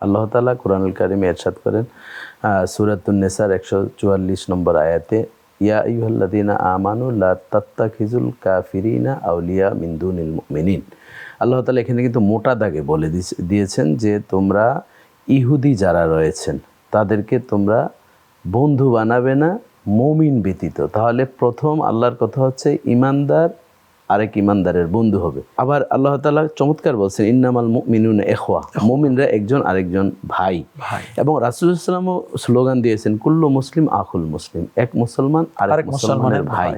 আল্লাহ তাআলা কুরআনুল কারীমে ইরশাদ করেন সূরাতুন নিসার 144 নম্বর আয়াতে, ইয়া আইয়ুহাল্লাযীনা আমানু লা তাত্তাখিযুল কাফিরিনা আউলিয়া মিন দুনিল মুমিনিন। আল্লাহ তাআলা এখানে কিন্তু মোটা দাগে বলে দিয়েছেন যে তোমরা ইহুদি যারা রয়েছেন তাদেরকে তোমরা বন্ধু বানাবে না মুমিন ব্যতীত। তাহলে প্রথম আল্লাহর কথা হচ্ছে ইমানদার আরেক ইমানদারের বন্ধু হবে। আবার আল্লাহ তাআলা চমৎকার বলছেন ইন্নামাল মুমিনুনা ইখওয়া, মুমিনরা একজন আরেকজন ভাই। এবং রাসূলুল্লাহ সাল্লাল্লাহু আলাইহি ওয়াসাল্লাম স্লোগান দিয়েছেন কুল্লু মুসলিম আখুল মুসলিম, এক মুসলমান আরেক মুসলমানের ভাই।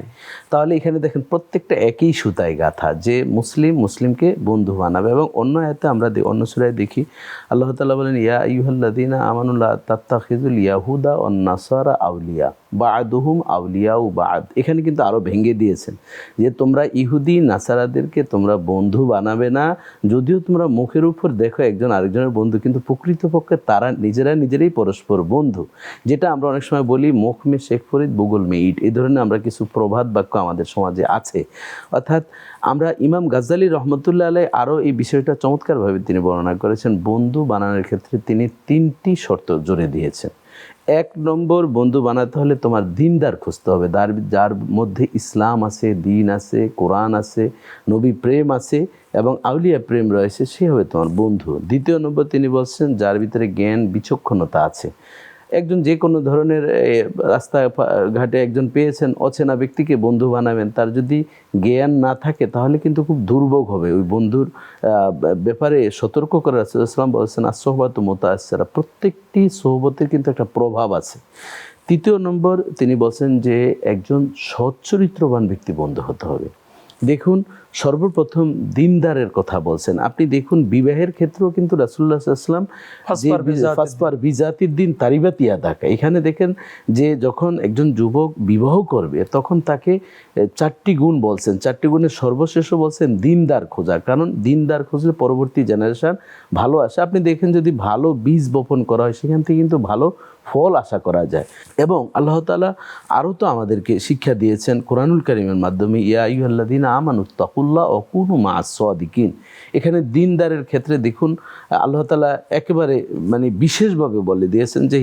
তাহলে এখানে দেখেন প্রত্যেকটা একই সুতায় গাঁথা যে মুসলিম মুসলিমকে বন্ধু বানাবে। এবং অন্য আয়াতে আমরা অন্য সূরায় দেখি আল্লাহ তাআলা বলেন ইয়া আইয়ুহাল্লাযীনা আমানু লা তাত্তাখিযুল ইয়াহুদা ওয়ান নাসারা আউলিয়া বা'দুহুম আউলিয়াউ বা'দ। এখানে কিন্তু আরো ভেঙে দিয়েছেন যে তোমরা ইহুদি নাসারাদেরকে তোমরা বন্ধু বানাবে না, যদিও তোমরা মুখের উপর দেখো একজন আরেকজনের বন্ধু, কিন্তু প্রকৃতপক্ষে তারা নিজেরাই পরস্পর বন্ধু। যেটা আমরা অনেক সময় বলি মুখ মে শেখ ফরিদ বুগল মে ইট, এই ধরনের আমরা কিছু প্রবাদ বাক্য আমাদের সমাজে আছে। অর্থাৎ আমরা ইমাম গাজ্জালী রহমতুল্লাহ আলাইহি আরও এই বিষয়টা চমৎকারভাবে তিনি বর্ণনা করেছেন। বন্ধু বানানোর ক্ষেত্রে তিনি 3টি শর্ত জোরে দিয়েছেন। 1 নম্বর, বন্ধু বানাতে হলে তোমার দিনদার খুঁজতে হবে, যার মধ্যে ইসলাম আছে, দিন আছে, কোরআন আছে, নবী প্রেম আছে এবং আউলিয়া প্রেম রয়েছে, সে হবে তোমার বন্ধু। 2 নম্বর তিনি বলছেন যার ভিতরে জ্ঞান বিচক্ষণতা আছে। একজন যে কোনো ধরনের রাস্তায় ঘাটে একজন পেয়েছেন অচেনা ব্যক্তিকে বন্ধু বানাবেন, তার যদি জ্ঞান না থাকে তাহলে কিন্তু খুব দুর্ভোগ হবে। ওই বন্ধুর ব্যাপারে সতর্ক করে রাসূলুল্লাহ সাল্লাল্লাহু আলাইহি ওয়াসাল্লাম বলছেন আসসহবাতু মুতাআসসিরা, প্রত্যেকটি সোহবতের কিন্তু একটা প্রভাব আছে। 3 নম্বর তিনি বলছেন যে একজন সৎ চরিত্রবান ব্যক্তি বন্ধু হতে হবে। দেখুন সর্বপ্রথম দিনদারের কথা বলছেন। আপনি দেখুন বিবাহের ক্ষেত্রেও কিন্তু রাসূলুল্লাহ সাল্লাল্লাহু আলাইহি ওয়াসাল্লাম ফাসফার বিজাতির দিন তারিবাতি আদাকা, এখানে দেখেন যে যখন একজন যুবক বিবাহ করবে তখন তাকে 4টি গুণ বলছেন। 4টি গুণের সর্বশেষ বলছেন দিনদার খোঁজা, কারণ দিনদার খুঁজলে পরবর্তী জেনারেশন ভালো আসে। আপনি দেখেন যদি ভালো বীজ বপন করা হয় সেখান থেকে কিন্তু ভালো ফল আশা করা যায়। এবং আল্লাহ তাআলা আরও তো আমাদেরকে শিক্ষা দিয়েছেন কোরআনুল কারীমের মাধ্যমে, ইয়া আইয়ুহাল্লাযীনা আমানুত্তাকুল্লাহ ওয়া কুনু মা'আস সাদিকিন। এখানে দিনদারের ক্ষেত্রে দেখুন আল্লাহ তাআলা একেবারে বিশেষভাবে বলে দিয়েছেন যে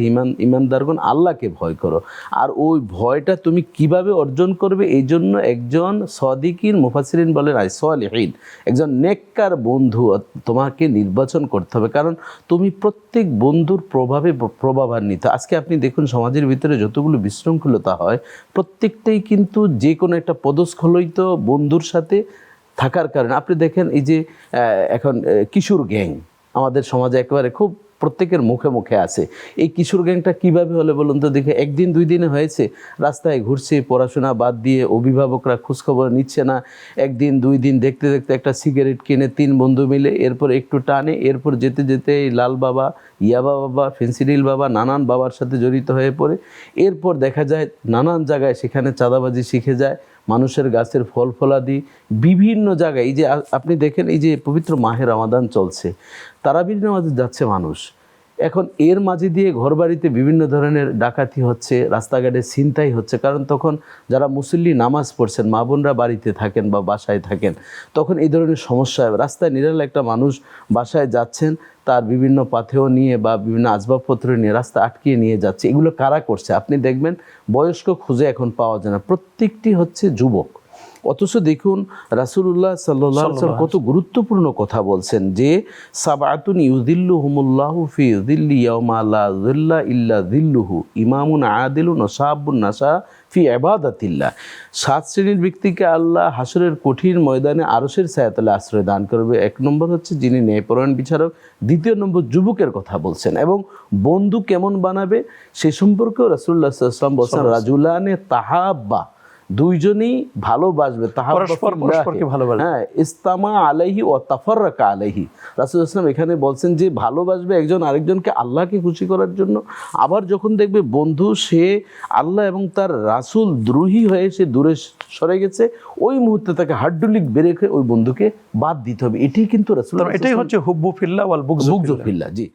ইমানদারগণ আল্লাহকে ভয় করো। আর ওই ভয়টা তুমি কিভাবে অর্জন করবে, এই জন্য একজন সাদিকিন, মুফাসসিরিন বলেন আই সালিহিন, একজন নেককার বন্ধু তোমাকে নির্বাচন করতে হবে। কারণ তুমি প্রত্যেক বন্ধুর প্রভাবে প্রভাবান্বিত। আজকে আপনি দেখুন সমাজের ভিতরে যতগুলো বিশৃঙ্খলতা হয় প্রত্যেকটাই কিন্তু যে কোনো একটা পদস্খলিত বন্ধুর সাথে থাকার কারণে। আপনি দেখেন এই যে এখন কিশোর গ্যাং আমাদের সমাজে একেবারে খুব প্রত্যেকের মুখে মুখে আছে। এই কিশোর গ্যাংটা কীভাবে হলে বলুন তো দেখে? 1 দিন 2 দিনে হয়েছে, রাস্তায় ঘুরছে, পড়াশোনা বাদ দিয়ে অভিভাবকরা খোঁজখবর নিচ্ছে না। 1 দিন 2 দিন দেখতে দেখতে একটা সিগারেট কিনে 3 বন্ধু মিলে, এরপর একটু টানে, এরপর যেতে যেতে এই লাল বাবা, ইয়াবা বাবা, ফেন্সিডিল বাবা, নানান বাবার সাথে জড়িত হয়ে পড়ে। এরপর দেখা যায় নানান জায়গায় সেখানে চাঁদাবাজি শিখে যায়, মানুষের গাছের ফল ফলাদি বিভিন্ন জায়গায়। এই যে আপনি দেখেন এই যে পবিত্র মাহে রমাদান চলছে, তারাবির নামাজে যাচ্ছে মানুষ, এখন এর মাঝে দিয়ে ঘরবাড়িতে বিভিন্ন ধরনের ডাকাতি হচ্ছে, রাস্তাঘাটে ছিনতাই হচ্ছে। কারণ তখন যারা মুসল্লি নামাজ পড়ছেন, মা বোনরা বাড়িতে থাকেন বা বাসায় থাকেন, তখন এই ধরনের সমস্যা হয়। রাস্তায় নিরালা একটা মানুষ বাসায় যাচ্ছেন, তার বিভিন্ন পাথেয় নিয়ে বা বিভিন্ন আসবাবপত্র নিয়ে রাস্তা আটকিয়ে নিয়ে যাচ্ছে। এগুলো কারা করছে? আপনি দেখবেন বয়স্ক খুঁজে এখন পাওয়া যায় না, প্রত্যেকটি হচ্ছে যুবক। অথচ দেখুন রাসূলুল্লাহ সাল্লাল্লাহু আলাইহি ওয়াসাল্লাম কত গুরুত্বপূর্ণ কথা বলছেন যে সাবআতুন ইউযিল্লুহুমুল্লাহু ফি যিল্লি ইয়াওমা লা যিল্লা ইল্লা যিল্লুহু, ইমামুন আদিলুন ওয়া শাবুন নাশা ফি ইবাদাতিল্লাহ। 7 শ্রেণীর ব্যক্তিকে আল্লাহ হাসরের কঠিন ময়দানে আরশের ছায়াতলে আশ্রয় দান করবে। 1 নম্বর হচ্ছে যিনি ন্যায়পরায়ণ বিচারক। 2 নম্বর যুবকের কথা বলছেন। এবং বন্ধু কেমন বানাবে সে সম্পর্কেও রাসূলুল্লাহ সাল্লাল্লাহু আলাইহি ওয়াসাল্লাম বলছেন রাজুলানে তাহাব্বা, 2 জনই ভালোবাসবে, পরস্পরকে ভালোবাসবে। হ্যাঁ, ইস্তামা আলাইহি ওয়া তাফাররাকা আলাইহি। রাসূলুল্লাহ সাল্লাল্লাহু আলাইহি ওয়াসাল্লাম এখানে বলছেন যে ভালোবাসবে একজন আরেকজনকে আল্লাহকে খুশি করার জন্য। আবার যখন দেখবে বন্ধু সে আল্লাহ এবং তার রাসূল দ্রোহী হয়ে সে দূরে সরে গেছে, ওই মুহূর্তে তাকে হাড্ডুলিক বের করে ওই বন্ধুকে বাদ দিতে হবে। এটাই কিন্তু রাসূলুল্লাহ, এটাই হচ্ছে হুব্বু ফিল্লাহ ওয়াল বুগযু ফিল্লাহ। জি।